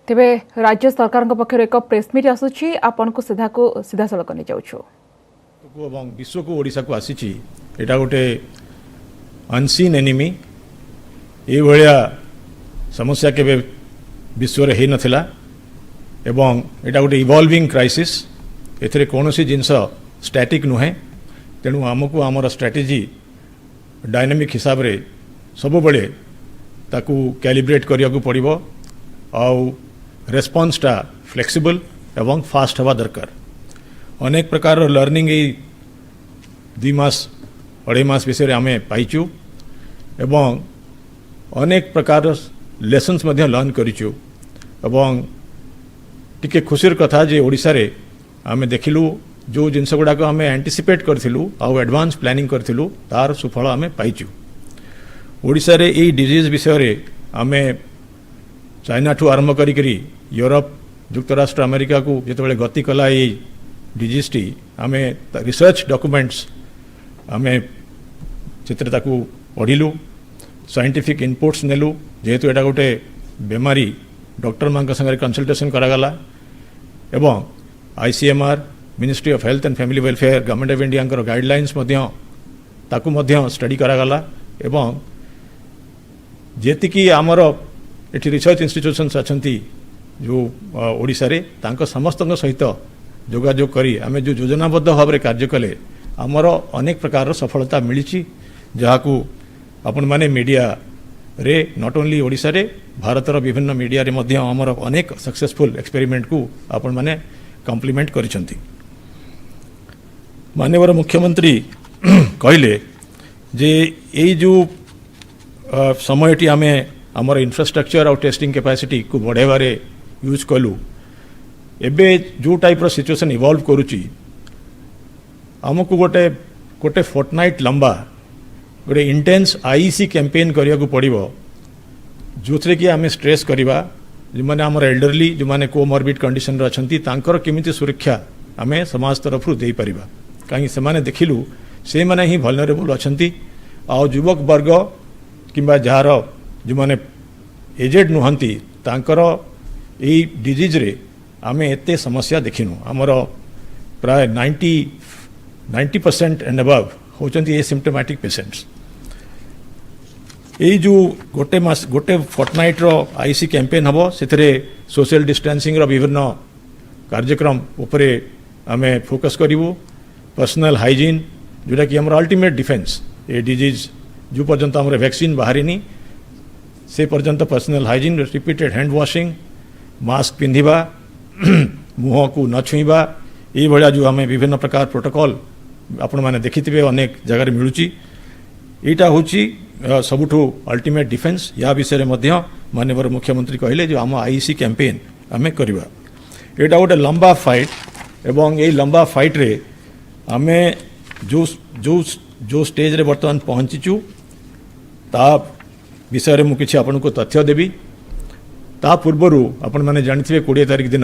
तेबे राज्य सरकार पक्षर एक प्रेसमिट आसूची आपन को सीधा सड़क नहीं जाऊँ विश्व को ओडिशा को आसी एटा गोटे अनसीन एनिमी ये भलिया समस्या केबे विश्व रे हे नथिला एवं एटा गोटे इवॉल्विंग क्राइसिस एथिरे कोनोसी जिंस स्टैटिक नुहे तेणु आमको आमर स्ट्रेटेजी डायनामिक हिसाब रे सब बळे ताकू कैलिब्रेट करिया को पड़िबो आउ रेस्पॉन्स टा फ्लेक्सिबल एवं फास्ट हवा दरकार अनेक प्रकार लर्निंग ये 2 मास 2.5 मास विषय आम पाइचु एवं अनेक प्रकार लेसन्स मध्य लर्न करिचु एवं टिके खुशीर कथा जे ओडिशा रे आम देखिलु जो जिनस गुड़ाक आम एंटीसिपेट करथिलु आउ एडवांस प्लानिंग करथिलु तार सुफल आम पाइचु ओडिशा रे ई डिजीज विषय रे आम चाइना ठू आरंभ करी यूरोप युक्तराष्ट्र अमेरिका को जिते गति कला ये डिजीज टी आम रिसर्च डॉक्यूमेंट्स आम चित्र पढ़िलु साइंटिफिक इनपुट्स नेलु जेहेतु एटा गोटे बेमारी डॉक्टर मान संगे कंसल्टेशन करागला एवं ICMR ministry of health and family welfare government of India guidelines study करागला एवं जेतिकी आमर एटी रिसर्च इंस्टीट्यूशंस अच्छी जो ओडिशा रे तांको समस्त सहित जोगाजोग करी आमे जो योजनाबद्ध भाव में कार्य कले आमर अनेक प्रकार सफलता मिली जहाकू आपण माने मीडिया रे नॉट ओनली ओडिशा रे भारतर विभिन्न मीडिया रे मध्य आमर अनेक सक्सेसफुल एक्सपेरिमेंट को आपण माने कॉम्प्लीमेंट करिसंती। माननीय मुख्यमंत्री कहले जे ए जो समयटी आमे आमर इंफ्रास्ट्रक्चर और टेस्टिंग कैपेसिटी को बढ़ेबारे यूज कलु एबे जो टाइप रो सिचुएशन इवॉल्व करूची आमको गोटे गोटे फोर्टनाइट लंबा गोटे इंटेंस आईसी कैंपेन करिया को पड़िबो जो थे कि आम स्ट्रेस करवा जो मैंने आमर एल्डरली जो मैंने कोमॉर्बिड कंडीशन रे अछंती तांकर केमिति सुरक्षा आम समाज तरफ दे पारिबा कहीं से माने देखिलु से माने ही वल्नरेबल अछंती आ युवक वर्ग किंबा जार जो मैंने एजेड नुहंती तांकर ए डिजीज रे आमे एते समस्या देखिनु आमर प्राय 90% एंड अबव होचंती एसिम्प्टोमेटिक पेशेंट्स ए जो गोटे मास गोटे फोर्टनाइट रो आईसी कैंपेन हबो सेथरे सोशल डिस्टेंसिंग रो विभिन्न कार्यक्रम उपरे आमे फोकस करिवु पर्सनल हाइजीन जोटा कि हमर अल्टीमेट डिफेंस ए डिजीज जो पर्यंत हमर वैक्सीन बाहरिनी से पर्यंत personal hygiene repeated hand washing mask पिंधिबा मुह को न छुईबा ये भलिया जो आम विभिन्न प्रकार प्रोटोकॉल आपण माने देखिथिबे अनेक जगह मिलूची एटा होची सबुठु अल्टीमेट डिफेंस या विषय रे मध्य माननीय मुख्यमंत्री कहले जो आम आईसी कैंपेन आम करवा एटा गोटे लंबा फाइट एवं ये लंबा फाइट रे आमे जो जो जो स्टेज रे वर्तमान पहुंचीचु ता विषय रे मु किछि आपन को तथ्य देबी ता पूर्वरु आपण माने जानिथिबे 20 तारिख दिन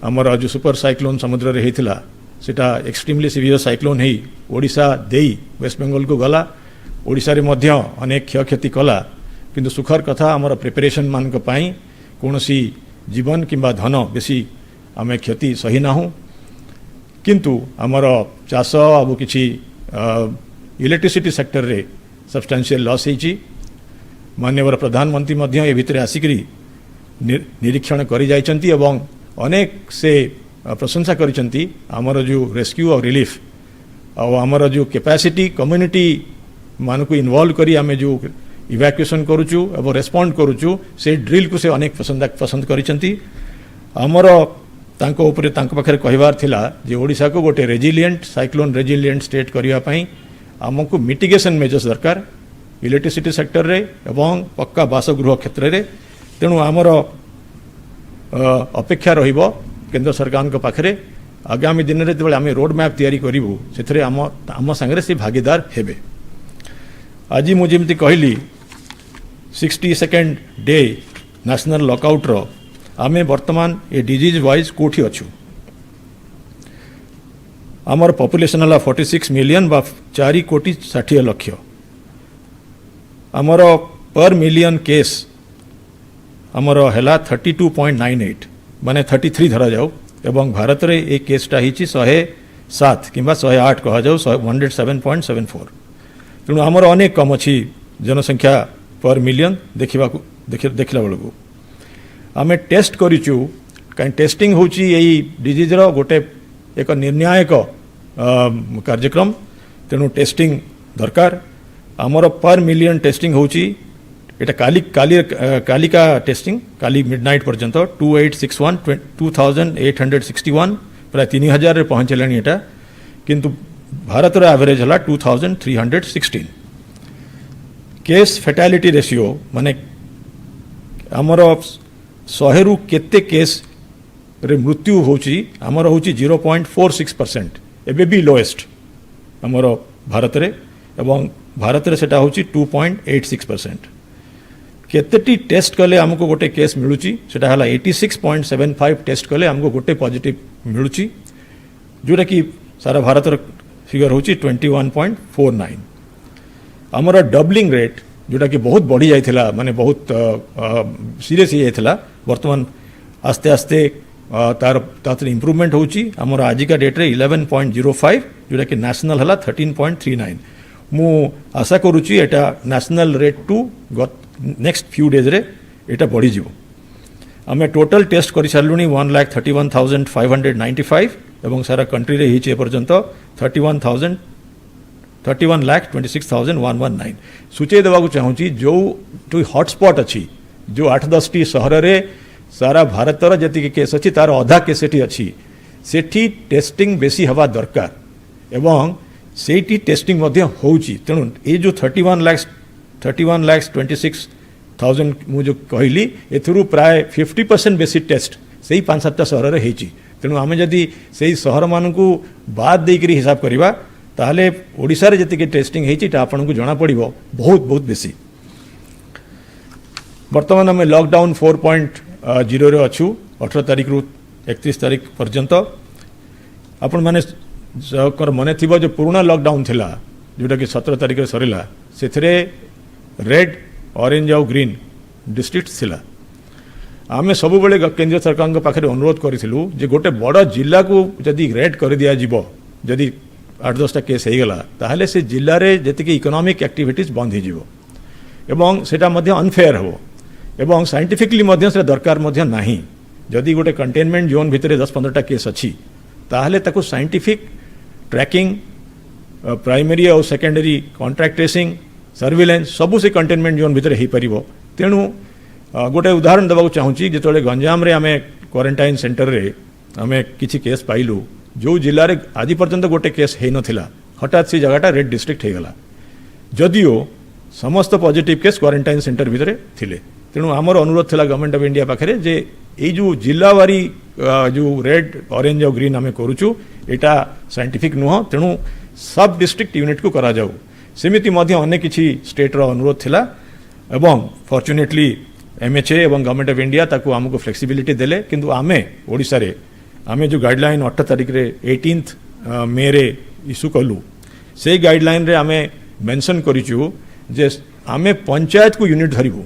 आमर जो सुपर साइक्लोन समुद्र रे हेतिला सेटा एक्सट्रीमली सीवियर साइक्लोन ही ओडिशा देई वेस्ट बेंगल को गला ओडिशा रे मध्य अनेक क्षयक्षति कला किंतु सुखर कथा आमर प्रिपरेशन मान को पाई कोनोसी जीवन किंबा धन बेसी आमे क्षति सही नाहु किंतु आमर चाष आबु किछि इलेक्ट्रिसिटी सेक्टर रे सब्सटेंशियल लॉस हेची माननीय प्रधानमंत्री मध्य ए भितरे आसिकरी निरीक्षण करी जाइछंती एवं अनेक से प्रशंसा करिछंती आमर जो रेस्क्यू और रिलीफ और आमर जो कैपेसिटी कम्युनिटी मान को इन्वॉल्व करी आमे जो इवैक्यूएशन करूचु एवं रेस्पॉन्ड करूचु से ड्रिल को से अनेक पसंद करिछंती आमर तांको ऊपर तांको पाखरे कहिबार थिला जे ओडिशा को गोटे रेजिलिएंट साइक्लोन रेजिलिएंट स्टेट करिया पई आमको मिटिगेशन मेजर्स दरकार इलेक्ट्रिसिटी सेक्टर रे एवं पक्का बासगृह क्षेत्र रे तेणु आमर अपेक्षा रहिबो केंद्र सरकार को पाखरे आगामी दिन रे जेबे आमे रोड मैप तैयारी करिवु सेथरे आम संगे से भागीदार हेबे आज मु जेमती कहली 62nd डे नेशनल लॉकआउट रो आमे वर्तमान ए डिजीज वाइज कोठी अछु आमर पॉपुलेशन हला 46 मिलियन बा 4 कोटी 60 लाख आमर पर मिलियन केस आमर है 32.98 माने 33 धरा जाऊ एवं भारत रे ए केसटा हिची 107 किंबा 108 कह जाऊ 107.74 तेणु आमर अनेक कम अच्छी जनसंख्या पर मिलियन देखला बेलू आम टेस्ट करूँ कहीं टेस्टिंग होची यही डिजीज रो गोटे एक निर्णायक कार्यक्रम तेणु टेस्टिंग दरकार आमर पर मिलियन टेस्टिंग होची एटा कालिका टेस्टिंग काली मिडनाइट पर्यंत 2861 2861 प्राय 3000 रे पहुँचलानी एटा किंतु भारत रो एवरेज हला 2316 केस फैटालिटी रेशियो माने आमर 100 रु केते केस रे मृत्यु होची आमर होची 0.46% एबे भी लोएस्ट आमर भारत रे एवं भारत रे सेटा होची 2.86% केतेटी टेस्ट कले हमको गोटे केस मिलुची सेटा हला 86.75 टेस्ट कले हमको गोटे पॉजिटिव मिलुची जोटा कि सारा भारत रे फिगर होची 21.49 आमर डबलिंग रेट जोटा कि बहुत बढ़ी जाइथिला माने बहुत सीरियस ही जाइथिला वर्तमान आस्ते आस्ते तार इम्प्रूवमेंट होची आमर आजिका डेट रे 11.05 जोटा कि नेशनल हला 13.39 मु आशा करूची एटा national rate to next few days रे एटा बढ़ी जीवो आमे टोटल टेस्ट करि सारलुनी 1,31,595 एवं सारा कंट्री रे हिचे पर्यंत 31,26,119 सूचे देवाक चाहूँगी जो हॉटस्पॉट अच्छी जो 8-10 टी सहर रे सारा भारतर जी केस अच्छी तार अधा केस अच्छी सेठी टेस्टिंग बेसी हवा दरकार एवं सेठी टेस्टिंग होउची तेणु ये जो 31,26,000 मु जो कहली एथुरु प्राय 50% बेसी टेस्ट से 5-7 सहर रे हेची तेणु आमे जदि से सहर मानकु बाद देकरी हिसाब करिबा ताहले ओडिसा रे जति के टेस्टिंग हेची ता आपन को जना पड़िबो बहुत बहुत बेसी वर्तमान आमे लॉकडाउन 4.0 रे अछु 18 तारिख रु 31 तारिख पर्यंत आपण माने मने थिबो जो पुराना लॉकडाउन थिला जोटा कि 17 तारिख रे सरिला सेथरे रेड ऑरेंज और ग्रीन डिस्ट्रिक्ट थिला आमे सबु बेले केंद्र सरकार के पाखे अनुरोध करिथिलु जे गोटे बड़ जिल्ला को जदि रेड कर दिया जिवो जदि 8-10 केस हो गला ताहले से जिल्ला रे जति इकोनॉमिक एक्टिविटीज बंद हो जिवो एवं सेटा मध्य अनफेयर हो एवं साइंटिफिकली मध्य से दरकार मध्य नाही जदि गोटे कंटेनमेंट जोन भितर 10-15 केस अच्छी ताहले ताको साइंटिफिक ट्रैकिंग प्राइमरी और सेकेंडरी कॉन्ट्रैक्ट ट्रेसिंग सर्विलेंस सबू से कंटेनमेंट जोन भितर हो पार तेणु गोटे उदाहरण देवाक चाहूँगी जो गंजाम रे आमे क्वारंटाइन सेंटर रे आमे किछि केस पाइलु जो जिले में आज पर्यंत गोटे केस हो नथिला हठात से जगहटा रेड डिस्ट्रिक्ट हो गला जदिओ समस्त पॉजिटिव केस क्वारंटाइन सेंटर भितर थिले तेणु आमर अनुरोध थिला गवर्नमेंट ऑफ इंडिया पाखे जे ये जो जिलावारी जो रेड ऑरेंज और ग्रीन आमे करूचु एटा साइंटिफिक नुह तेणु सब डिस्ट्रिक्ट यूनिट को करा जाऊ सेमिति मध्य अनेक किछि स्टेट रो अनुरोध थिला एवं फॉर्चुनेटली एमएचए एवं गवर्नमेंट ऑफ इंडिया ताकू आमको फ्लेक्सिबिलिटी देले किंतु आमे ओडिसा रे आमे जो गाइडलाइन 18 तारिख रे 18 मे रे इश्यू कलु से गाइडलाइन रे आमे मेंशन करिचु जे आमे पंचायत को यूनिट धरिबु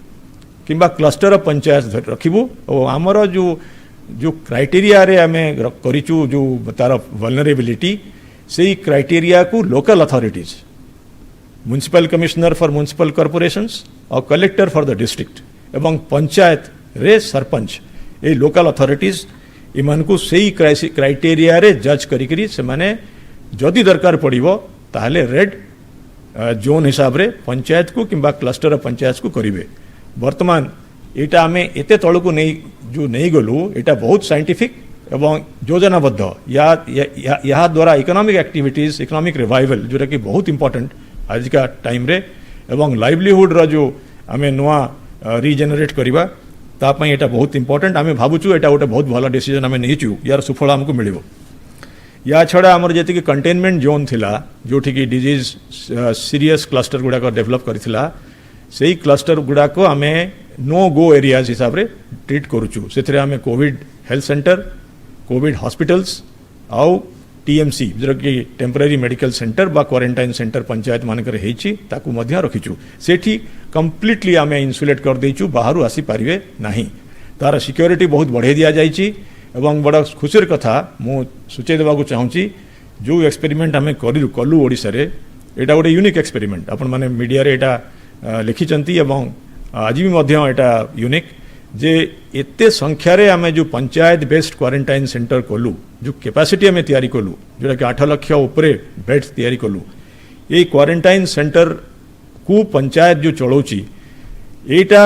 किंबा क्लस्टर ऑफ पंचायत रखिबु और आमर जो जो क्राइटेरिया रे आमे करिचु जो तार वल्नरेबिलिटी से क्राइटेरिया को local authorities municipal commissioner for municipal corporations और कलेक्टर फॉर द डिस्ट्रिक्ट एवं पंचायत रे सरपंच ये लोकल अथॉरिटीज इमान को सही क्राइटेरिया रे जज करी से माने जदि दरकार पड़िबो ताहले रेड जोन हिसाब रे पंचायत को किंबा क्लस्टर ऑफ पंचायत को करिवे वर्तमान एटा आमे एते तळु को नहीं जो नहीं गलु एटा बहुत साइंटिफिक एवं योजनाबद्ध या द्वारा इकोनॉमिक एक्टिविटीज इकोनॉमिक रिवाइवल जोटा कि बहुत इंपोर्टेंट आज का टाइम रे एवं लाइवलीहुड रो जो आमे नुआ रिजेनरेट करवा तापाई एटा बहुत इंपोर्टेंट आमे भाबुचु एटा गोटे बहुत भल डिसीजन आमे नहींचु यार सुफल हमको मिलिबो या छड़ा आमर जेति कि कंटेनमेंट जोन थिला जोठी कि डिजीज सीरियस क्लस्टर गुडा को डेवलप करथिला सेही क्लस्टर गुडा को आमे नो गो एरियाज हिसाब रे ट्रीट करूचु सेथरे आमे Covid health centre Covid hospitals आउ टीएमसी जो कि टेम्पररी मेडिकल सेंटर बा क्वारंटाइन सेंटर पंचायत मानकर हेची ताकू मध्य रखिचु सेठी कंप्लीटली आमे इन्सुलेट कर देइचु बाहरु आसी पारिबे नाही तार सिक्योरिटी बहुत बढ़े दिया जाइची एवं बड़ा खुशीर कथा मु सूचे देबाकू चाहूची जो एक्सपेरिमेंट आमे कलु ओडिसा रे एटा गोटे यूनिक एक्सपेरिमेंट आपण माने मीडिया रे एटा लिखिचंती एवं आज भी मध्य एटा यूनिक जे एते संख्या रे आमे जो पंचायत बेस्ड क्वारंटाइन सेंटर कलु जो कैपेसिटी आमे तैयारी कलु जोटा कि 8 लाख ऊपरे बेड्स तैयारी कलु ये क्वारंटाइन सेंटर को पंचायत जो चलाउची एटा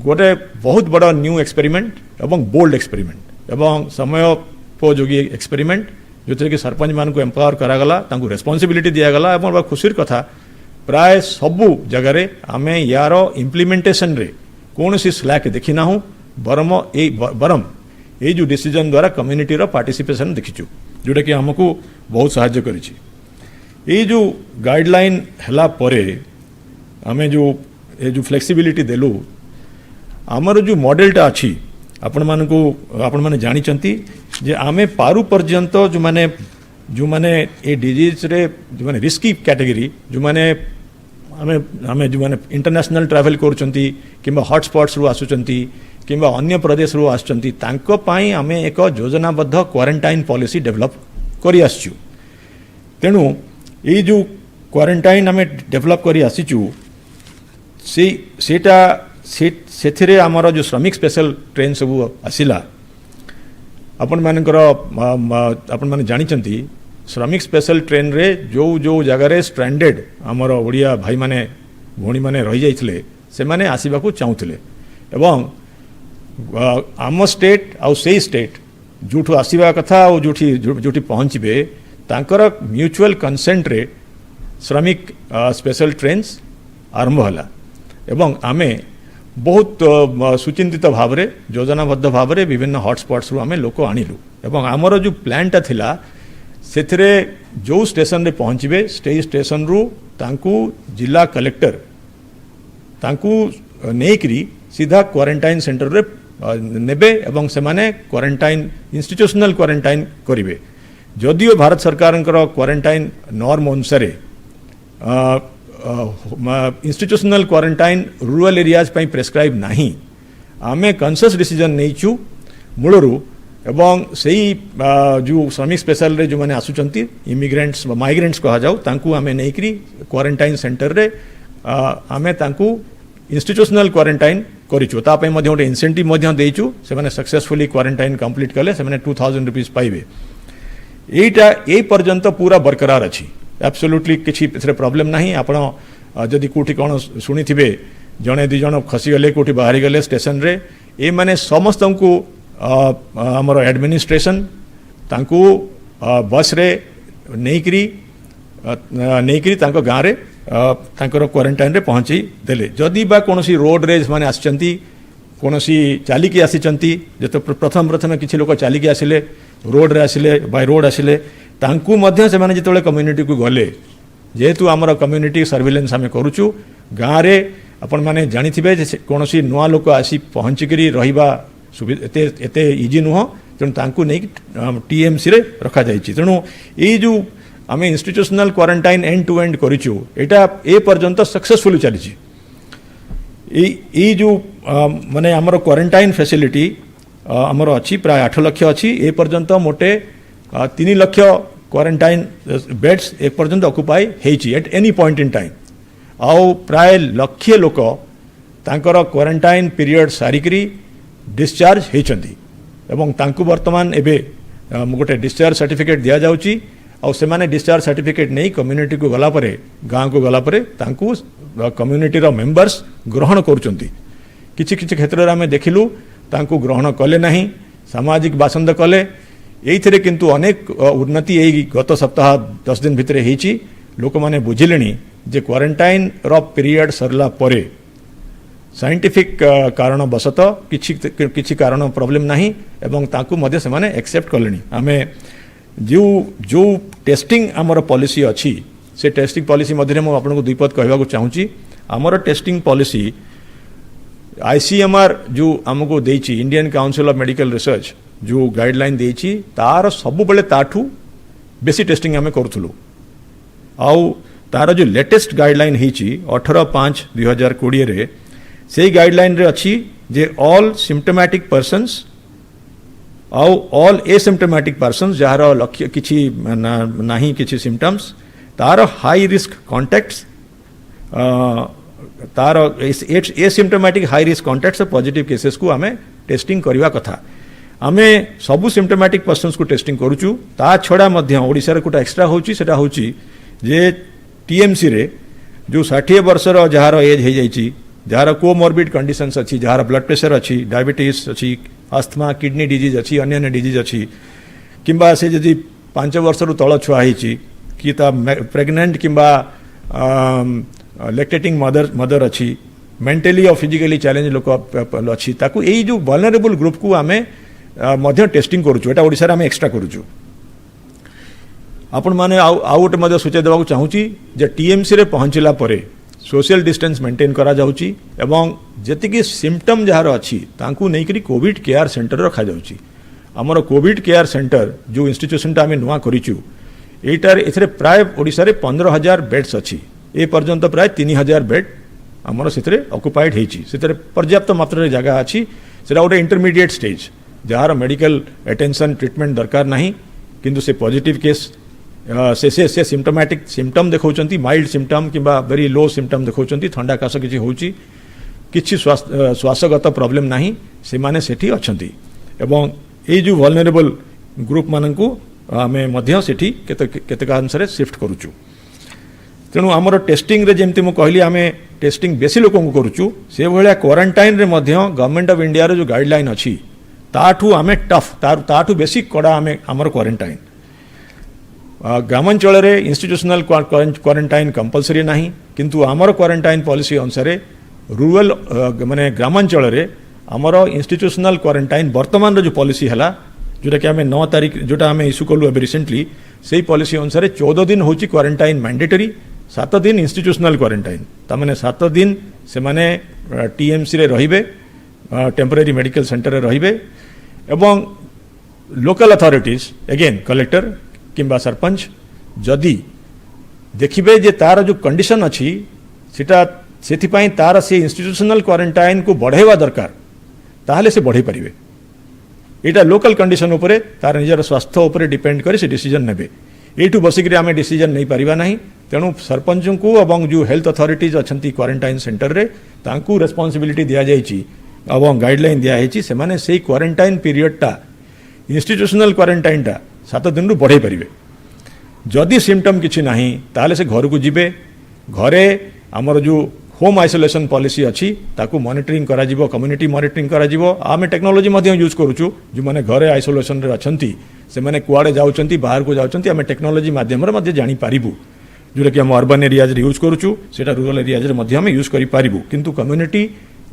गोटे बहुत बड़ा न्यू एक्सपेरिमेंट एवं बोल्ड एक्सपेरिमेंट एवं समयोपयोगी एक्सपेरिमेंट जो कि सरपंच मान को एम्पावर करागला तांको रेस्पॉन्सिबिलिटी दियागला एवं खुशीर कथा प्राय सबू जगार आमे यार इम्प्लीमेंटेशन रे कौन सी स्लैक देखी ना बरम ये जो डिसीजन द्वारा कम्युनिटी रो पार्टिसिपेशन देखीचु जोटा कि हमको बहुत सहायता करिछि ये जो गाइडलाइन हला परे आमे जो ये जो फ्लेक्सिबिलिटी देलु आमर जो मॉडलटा अच्छी आपण माने जानी चंती जे आमे पारु पर्यंत जो माने ए डिजीज रे जो माने रिस्की कैटेगरी जो माने आमे जो माने इंटरनेशनल ट्रैवल करूचंती किंबा हॉटस्पॉट्स रु आसुचंती किंबा अन्य प्रदेश रु आसुचंती तांको पाई आमे एक योजनाबद्ध क्वारंटाइन पॉलिसी डेवलप करि आसचु तेनु ए जो क्वारंटाइन आमे डेवलप करि आसीचु सेटा सेथिरे आमर जो श्रमिक स्पेशल ट्रेन सब आसिला आपण माने जानिचंती श्रमिक स्पेशल ट्रेन रे जो जो जगार स्ट्रैंडेड आमर ओडिया भाई माने भौणी माने रही जाइथिले से माने आसीबाकू चाहूथिले एवं आम स्टेट आउ सेई स्टेट जोठू आसीबा कथा और जोठी पहुंचबे तांकर म्यूचुअल कंसेंट रे श्रमिक स्पेशल ट्रेन्स आरंभ होला एवं आमे बहुत सुचिंतित भाव रे योजनाबद्ध भाव रे विभिन्न हॉटस्पॉट्स रु आमे लोक आनिलु एवं आमर जो प्लानटा थिला सेथिरे जो स्टेशन रे पहुंचबे स्टेशन रु तांकू जिला कलेक्टर तांकू नेकरी सीधा क्वारंटाइन सेंटर रे नेबे एवं से माने क्वारंटाइन इंस्टीट्यूशनल क्वारंटाइन करिवे जदियो भारत सरकार क्वारंटाइन नॉर्म अनुसार इंस्टीट्यूशनल क्वारंटाइन रूरल एरियाज पई प्रेस्क्राइब नहीं आमे कॉन्शियस डिसीजन नैचु मूलरू एवं सेही जो श्रमिक स्पेशल रे जो माने आसुचंती इमिग्रेंट्स माइग्रेंट्स कहा जाऊ तांकू आमे नेकरी क्वारंटाइन सेंटर रे आमे तांकू इंस्टीट्यूशनल क्वारंटाइन करिचु ता पई मध्ये ओटे इंसेंटिव मध्ये देइचु से माने सक्सेसफुली क्वारंटाइन कंप्लीट कले से माने 2000 रुपीस पाइबे एटा ए पर्यंत पूरा बरकरार अछि एब्सोल्युटली किछि प्रॉब्लम नहीं आपण जदि कोठी कोन सुनी थिबे जणे दि जण खसी गले कोठी बाहरी गले स्टेशन रे ए माने समस्त को हमर एडमिनिस्ट्रेशन तांको बस रे नेकरी तांको गाँ रे तांकर क्वारंटाइन रे पहुंची देले जदि बा कोनोसी रोड रे माने आछंती कोनोसी चालिकी आसीचंती जतो प्रथम किछि लोक चालिकी आसिले रोड रे आसिले बाय रोड आसिले तांकू मध्य से माने जितोले कम्युनिटी को गले जेहेतु आमर कम्युनिटी सर्विलेंस आमे करूचु गाँ रे आपण माने जानिथिबे जे कोनोसी नुआ लोक आसी पहुंचकरी रहिबा एते इजी नुह तेणु तांकू नहीं टीएमसी रे रखा जाइछि तेणु ए जो आमे institutional quarantine end to end करिचु एटा ए पर्यंत सक्सेसफुली चलिछि ए जो माने आमर क्वारंटाइन फैसिलिटी आमर अछि प्राय 8 लाख अछि ए पर्यंत मोटे 3 लाख क्वारंटाइन बेड्स ए पर्यंत ऑक्युपाई हेछि at any point in time आउ प्राय लक्षे लोक तांकर क्वारंटाइन पीरियड सारिकरी डिस्चार्ज हेचंती एवं तांकु वर्तमान एबे गोटे डिस्चार्ज सर्टिफिकेट दिया जाउची और से माने डिस्चार्ज सर्टिफिकेट नहीं कम्युनिटी को गला परे गाँ को गला परे तांकु कम्युनिटी रो मेंबर्स ग्रहण करूचंती किछि किछि क्षेत्र रे आमे देखिलु तांकु ग्रहण कले नहीं सामाजिक बासंद कले एइथिरे किंतु अनेक उन्नति एई गत सप्ताह 10 दिन भितरे हेची लोक माने बुझिलेनी जे क्वारंटाइन रो पीरियड सरला परे साइंटिफिक कारण बसत किछि कारण प्रॉब्लम नहीं एवं ताकू मध्य से माने एक्सेप्ट कलेनी आमे जो टेस्टिंग आमर पॉलिसी अच्छी से टेस्टिंग पॉलिसी मध्य में आपको दुईपद कहवाक चाहूँगी आमर टेस्टिंग पॉलिसी आईसीएमआर जो आमको Indian council of medical research जो गाइडलाइन देछि तार सब बेले ताठू बेसी टेस्टिंग आम करूँ आउ तार जो लेटेस्ट गाइडलाइन होती 18/5/2020 रे से गाइडलाइन रे अच्छी जे ऑल सिम्टोमैटिक पर्सन्स आउ ऑल एसिम्टोमैटिक पर्सन्स जार लक्ष्य किछि नाही किछि सिम्टम्स तार हाई रिस्क कॉन्टैक्ट्स तार asymptomatic high risk contacts positive cases को आमे टेस्टिंग करवा कथा आमे सबु सिम्टोमैटिक पर्सन्स को टेस्टिंग करूचु ता छड़ा मध्य ओडिसा रे कोटा एक्स्ट्रा होची सेटा होची जे टीएमसी रे जो 60 वर्षर जार एज हो जाइए जार कोमोरबिड कंडीशंस अच्छी जार ब्लड प्रेशर अच्छी डायबिटीज अच्छी आस्थमा किडनी डिजीज अच्छी अन्य डिजीज अच्छी किंबा से जदि 5 वर्ष तल छुआ होती कि प्रेग्नेंट किंबा लैक्टेटिंग मदर अच्छी मेंटली और फिजिकली चैलेंज लोक अच्छी ताकू यही जो वल्नरेबल ग्रुप को आम टेस्टिंग करूँ एटा ओडिशा रे आम एक्स्ट्रा करूँ आपण माने आउ गोटे मध्य सूचय देवाक चाहूँगी जे टीएमसी रे पहुँचला परे सोशल डिस्टेंस मेंटेन करा जाउची एवं जेतिकी सिम्पटम जार अच्छी तांकू नहींकरी कोविड केयर सेंटर रखा जाउची आमर कोविड केयर सेंटर जो इंस्टीट्यूशन आम नुआ करूँ एटार एथरे प्राय ओडिशा रे 15,000 बेड्स अच्छी ए पर्यंत प्राय 3,000 बेड आमर से ऑक्युपाइड होती से पर्याप्त मात्रा जगह अच्छी से गोटे इंटरमीडिएट स्टेज जार मेडिकल अटेंशन ट्रीटमेंट दरकार नहीं किंतु से पॉजिटिव केस से सिम्टोमैटिक सिम्टम देखौचंती माइल्ड सिम्टम किंबा वेरी लो सिम्टम देखौचंती ठंडा काश किछि होउची किछि श्वासगत प्रॉब्लम नहीं से माने सेठी अछंती एवं ए जो वल्नरेबल ग्रुप माननकू आमे मध्य सेठी केतक अनुसार शिफ्ट करूचु तेणु आमर टेस्टिंग रे जेमती मु कहली आमे टेस्टिंग बेसी लोक को करूचु से भलिया क्वारंटाइन रे मध्य गवर्नमेंट ऑफ इंडिया रो जो गाइडलाइन अछि ताठू आमे टफ ताठू बेसी कड़ा आमे आमर क्वारंटाइन ग्रामांचल रे इंस्टीट्यूशनल क्वारंटाइन कंपलसरी नहीं किंतु आमर क्वारंटाइन पॉलिसी अनुसार रूरल माने ग्रामांचल रे आमर इंस्टीट्यूशनल क्वारंटाइन वर्तमान जो पॉलिसी है जोटा कि आम 9 तारीख जोटा आम इश्यू कलु अभी रिसेंटली से पॉलिसी अनुसार 14 दिन होची क्वारंटाइन मैंडेटरी 7 दिन इंस्टीट्यूशनल क्वारंटाइन तामाने 7 दिन से माने टीएमसी रे रहिबे टेम्पररी मेडिकल सेंटर रे रहिबे एवं लोकल अथॉरिटीज अगेन कलेक्टर किंबा सरपंच जदि देखिबे जे तार जो कंडीशन अच्छी सेटा सेथिपाई तार से इंस्टीट्यूशनल क्वारंटाइन को बढ़ाइबा दरकार ताहले से बढ़ाई पारिबे एटा लोकल कंडीशन उपरे तार निजर स्वास्थ्य उपरे डिपेंड करी से डिसीजन नेबे एठू बसिकरी आमे डिसीजन नहीं पारिबा नहीं तेणु सरपंच को एवं जो हेल्थ अथॉरिटीज अछंती क्वारंटाइन सेंटर रे तांकू रेस्पॉन्सिबिलिटी दिया जायछि एवं गाइडलाइन दिया हेछि से माने सेही क्वारंटाइन पीरियड टा इंस्टीट्यूशनल क्वारंटाइन टा 7 दिन रु बढ़ाई पारिबे जदि सिम्पटम किछि नाही ताले से घर को जिबे घरे आमर जो होम आइसोलेशन पॉलिसी अच्छी ताकू मॉनिटरिंग करा जिवो कम्युनिटी मॉनिटरिंग करा जिवो आमे टेक्नोलॉजी मध्य यूज करूछु जो माने घरे आइसोलेशन रे अछंती से माने कुआडे जाउचंती बाहर को जाउचंती आमे टेक्नोलॉजी माध्यम रे मध्य जानि पारिबु जोटा कि हम अर्बन एरियाज रे यूज करूछु सेटा रूरल एरियाज रे मध्य हम यूज करि पारिबु किंतु कम्युनिटी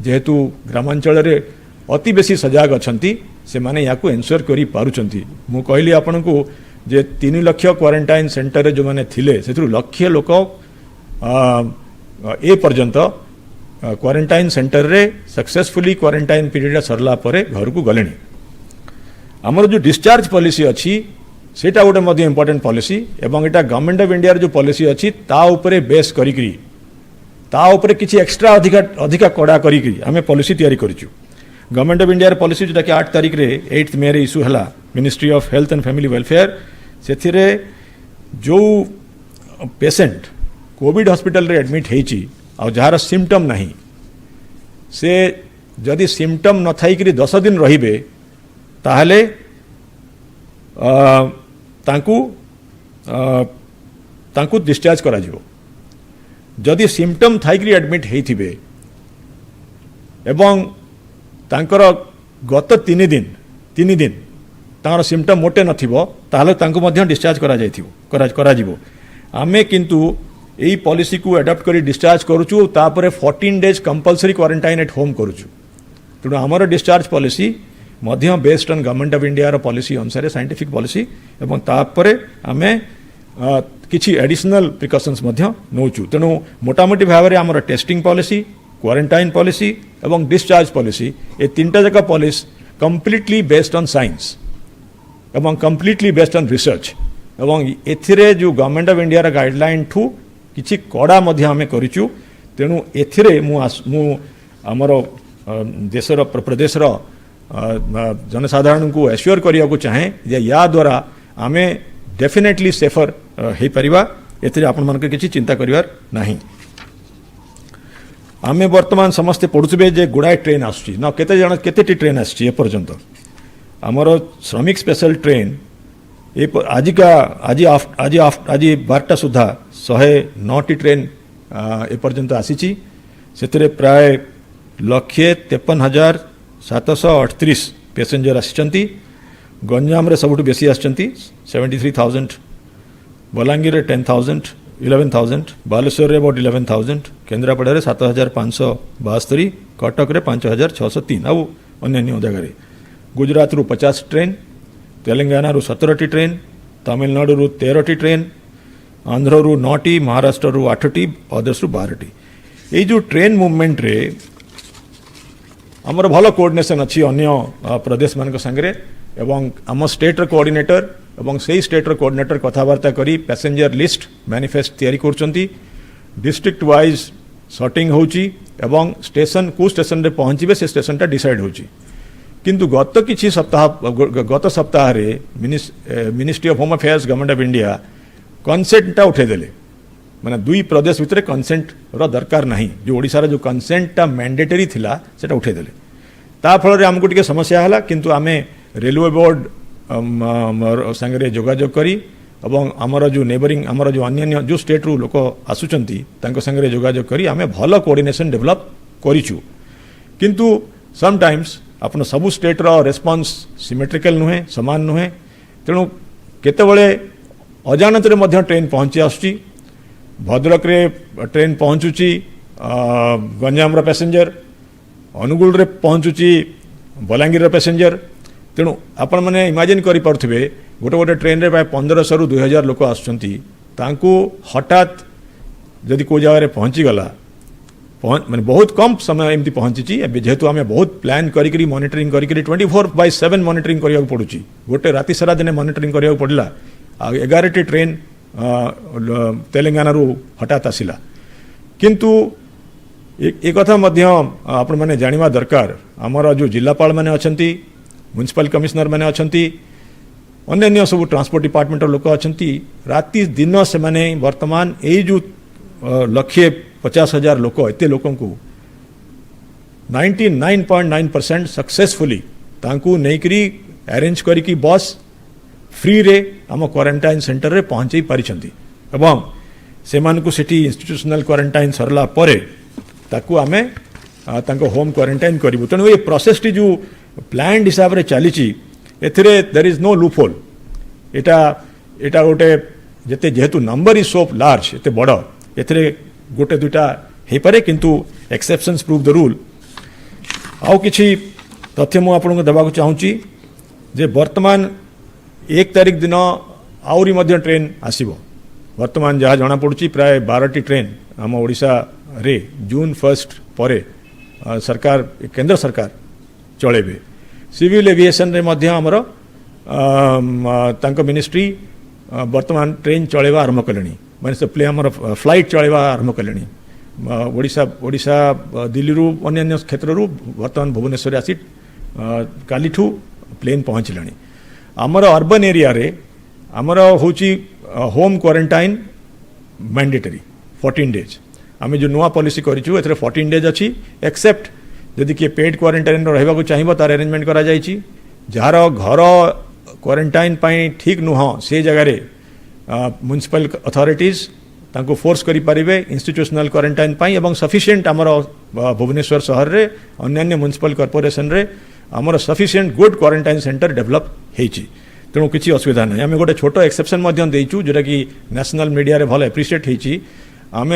जेहेतु ग्रामांचल रे अति बेसी सजाग अछंती से माने याकू एन्श्योर करि पारुचंती मु कहली आपन को जे 3 लाख क्वारंटाइन सेंटर रे जो माने थिले सेथु लक्ष्य लोक ए पर्यंत क्वारंटाइन सेंटर रे सक्सेसफुली क्वारंटाइन पीरियड सरला परे घर को गलेनी आमर जो डिस्चार्ज पॉलिसी अच्छी सेटा गोटे मध्य इंपोर्टेंट पॉलिसी एवं एटा गवर्नमेंट ऑफ इंडिया जो पॉलिसी अच्छी ता उपरे बेस करिकरी ता उपरे किछि एक्स्ट्रा अधिका कड़ा करिकरी आमे पॉलिसी तैयारी करिछु गवर्नमेंट ऑफ इंडिया पॉलिसी जोटा कि 8 तारीख रे 8 मे रे इश्यू हला ministry of health and family welfare सेथिरे जो पेशेंट कोविड हॉस्पिटल रे एडमिट हेची और जार सिम्पटम नहीं से जदि सिम्पटम न थाई करी 10 दिन रहिबे ताहले तांकू डिस्चार्ज करा जिवो जदि सिम्पटम थाई करी एडमिट हेथिबे एवं तांकर गत 3 दिन तांकर सिम्पटम मोटे नथिबो ताहले तांकू मध्य डिस्चार्ज करा जायथिबो करा जिवो आमे किंतु यही पॉलिसी को एडप्ट करी डिस्चार्ज करूचु तापरे 14 days compulsory quarantine at home करूचु तेणु आमर डिस्चार्ज पॉलिसी मध्य based on government of India policy अनुसार साइंटिफिक पॉलिसी एवं तापरे आमे किछि एडिशनल प्रिकॉशंस मध्य नौचु तेणु मोटामोटी भाव में आमर टेस्टिंग पॉलिसी क्वारंटाइन पॉलिसी एवं डिस्चार्ज पॉलिसी ए 3टा जाक policy completely based on science एवं कंप्लीटली बेस्ड ऑन रिसर्च एवं एथिरे जो गवर्नमेंट ऑफ इंडिया रा गाइडलाइन ठू किछि कड़ा मध्य आमे करिचु तेणु एथिरे मु हमर देशर प्रदेशर जनसाधारण को एश्योर करिया को चाहे जे या द्वारा आमे डेफिनेटली सेफर हे परिबा एथिरे आपण मन के किछि चिंता करिवार नाही। आमे वर्तमान समस्ते पढुथबे जे गुडाय ट्रेन आसुची न केते जण केतेटी ट्रेन आसुची ए पर्यंत हमर श्रमिक स्पेशल ट्रेन आज 12टा सुधा 109टी ट्रेन ए पर्यंत आसीची सेतरे प्राय 153,738 पैसेंजर आसिचंती। गंजाम रे सबुठ बेसी आसिचंती 73,000, बलांगीर रे 10,000 11,000, बालेश्वर रे अबाउट 11,000, केन्द्रापड़ा रे 7,572, कटक रे 5,603 आउ अन्य जगह रे। गुजरात रु 50 ट्रेन, तेलंगाना रु 17टी ट्रेन, तमिलनाडु रु 13टी ट्रेन, आंध्र रु 9टी, महाराष्ट्र रु 8टी, अदर्स रु 12टी। ये जो ट्रेन मूवमेंट रे हमर भलो कोऑर्डिनेशन अच्छी अन्य प्रदेश मान संगे एवं आम स्टेट कोऑर्डिनेटर एवं सही स्टेट कोऑर्डिनेटर कथबार्ता करी पैसेंजर लिस्ट मैनिफेस्ट तैयारी करछंती। डिस्ट्रिक्ट वाइज सॉर्टिंग होची एवं स्टेशन को स्टेशन रे पहुंचीबे से स्टेशन टा डिसाइड होची। किंतु गत सप्ताह रे ministry of home affairs government of India consent टा उठे देले माने दुई प्रदेश भितर कंसेंट रो दरकार नहीं जो ओडिसा रा जो कंसेंट टा मैंडेटरी थिला सेटा उठे देले। ता फल रे हमको टिके समस्या हला किंतु आमे रेलवे बोर्ड संगे जोगाजोग करी एवं आमर जो नेबरिंग आमर जो अन्य जो स्टेट रु लोक आसुचंती तांको संगे जोगाजोग करी आमे भलो कोऑर्डिनेशन डेवलप करिचु। किंतु समटाइम्स अपन सबु स्टेट रो रेस्पॉन्स सिमेट्रिकल नुहे समान नुहे तेणु केतेबळे अजानत रे मध्य ट्रेन पहुंची आसुची। भद्रक रे ट्रेन पहुंचुची गंजाम रो पैसेंजर, अनुगुल रे पहुंचुची बलांगीर रो पैसेंजर। तेणु आपण माने इमेजिन करि पारथबे गोटे गोटे ट्रेन रे प्राय 1500 रु 2000 लोक आसुचंती तांको हठात जदि को जगह रे पहुंची गला माने बहुत कम समय एमती पहुंची जेहेतु आम बहुत प्लान करी मॉनिटरिंग करी 24/7 मॉनिटरिंग करिया पड़ुची। गोटे राति सारा दिन मॉनिटरिंग करिया पड़ला। 11टी ट्रेन तेलंगाना रु हठात आसिला। किंतु एक कथा मध्य आपण माने जानिबा दरकार हमर जो जिलापाल माने अछंती, म्युनिसिपल कमिश्नर माने अछंती, अन्य सब ट्रांसपोर्ट डिपार्टमेंट लोक अछंती राति दिन से माने वर्तमान ए जो 150,000 लोक एते लोकन को 99.9% सक्सेसफुली तांकू नेकरी अरेंज करी बस फ्री रे आम क्वारंटाइन सेंटर रे पहुंचे पारिछंती एवं से मानकु सेठी इंस्टीट्यूशनल क्वारंटाइन सरला परे ताकू आमे तांको होम क्वारंटाइन करिवु। तेणु ये प्रोसेस टी जो प्लान हिसाब रे चलीची एथिरे there is no loophole. एटा गोटे जेते जेहेतु नंबर इज सो लार्ज एते बड़ एथिरे गोटे दुटा हे पारे किंतु एक्सेप्शंस प्रूव द रूल। आउ किछि तथ्य मु आपन को देबा को चाहूची जे वर्तमान 1 तारिख दिन आउरी मध्य ट्रेन आसीबो। वर्तमान जहाँ जना पड़ुची प्राय 12टी ट्रेन आम ओडिशा रे जून 1 परे सरकार केंद्र सरकार चलेबे। सिविल एविएशन रे मध्य हमर तांको मिनिस्ट्री वर्तमान ट्रेन चलेबा आरंभ कलेनी माने से प्ले हमर फ्लाइट चलेबा आरंभ कलेनी। ओडिशा दिल्ली रु अन्य क्षेत्र रु वर्तमान भुवनेश्वर आसी कालीठू प्लेन पहुँचलानी। आमर अर्बन एरिया रे आमर होची होम क्वारंटाइन मैंडेटरी 14 डेज। आम जो नुआ पॉलिसी करिछु एथरे 14 डेज अच्छी एक्सेप्ट जदि किए पेड क्वारंटाइन रहिबा को चाहिबो तार अरेंजमेंट करा जायछि। जार घर क्वारंटाइन पई ठीक नुह से जगह रे म्युनिसिपल अथॉरिटीज तांको फोर्स करि परिबे इंस्टीट्यूशनल क्वारंटाइन पई एवं सफिशिएंट आमर भुवनेश्वर शहर रे अन्य म्युनिसिपल कॉर्पोरेशन रे आमर sufficient good quarantine centre develop हेछि। तेणु किसी असुविधा नहीं। आम गोटे छोट एक्सेप्शन देचु जोटा कि नेशनल मीडिया रे भल एप्रिशिएट होती। आम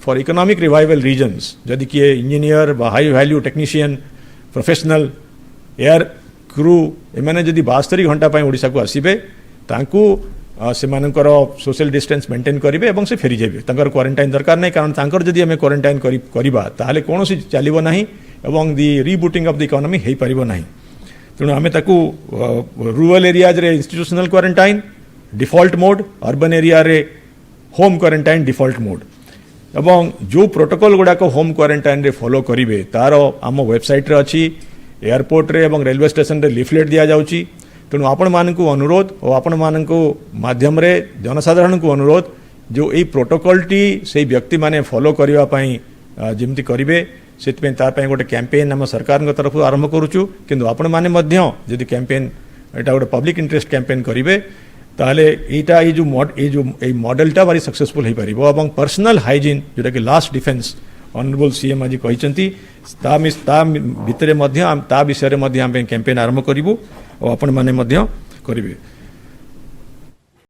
फॉर इकोनॉमिक रिवाइवल रीजन्स जदि किए इंजीनियर बा high value technician professional air crew एमाने जदि 72 घंटा ओडिशा को आसीबे तांकू से मानकर सोशल डिस्टेंस मेंटेन करेंगे और से फेरी जाए तांकर क्वारंटाइन दरकार नहीं कारण तांकर जदि आम क्वारंटाइन करवा ताहले कौन चलो ना एवं दि रिबुटिंग ऑफ द इकोनॉमी हो पार ना। तेणु आम ताकू रूरल एरियाज रे institutional quarantine default mode urban area रे होम क्वारंटाइन डिफॉल्ट मोड एवं जो प्रोटोकॉल गुड़ाक होम क्वारंटाइन रे फॉलो करिवे तार आम वेबसाइट रे अच्छी एयरपोर्ट रे एवं रेलवे स्टेशन रे लिफलेट दिया जाउची तेणु आपण मानकु अनुरोध और आपण मानकु माध्यम रे जनसाधारण को अनुरोध जो यही प्रोटोकॉल टी से व्यक्ति माने फॉलो करिवा पई जेमती करिवे सेतपे तार पई गोटे कैंपेन हम सरकार तरफ आरंभ करूछु किंतु आपण माने मध्य जदि कैंपेन एटा गोटे पब्लिक इंटरेस्ट कैंपेन करिवे ताले एटा ये जो मॉडलटा भारी सक्सेसफुल हो पारिबो एवं पर्सनल हाइजीन जोटा कि लास्ट डिफेंस ऑनरेबल सीएम आज कहते ता भितर ता विषय में कैंपेन आरंभ करूँ और आपण मैंने करेंगे।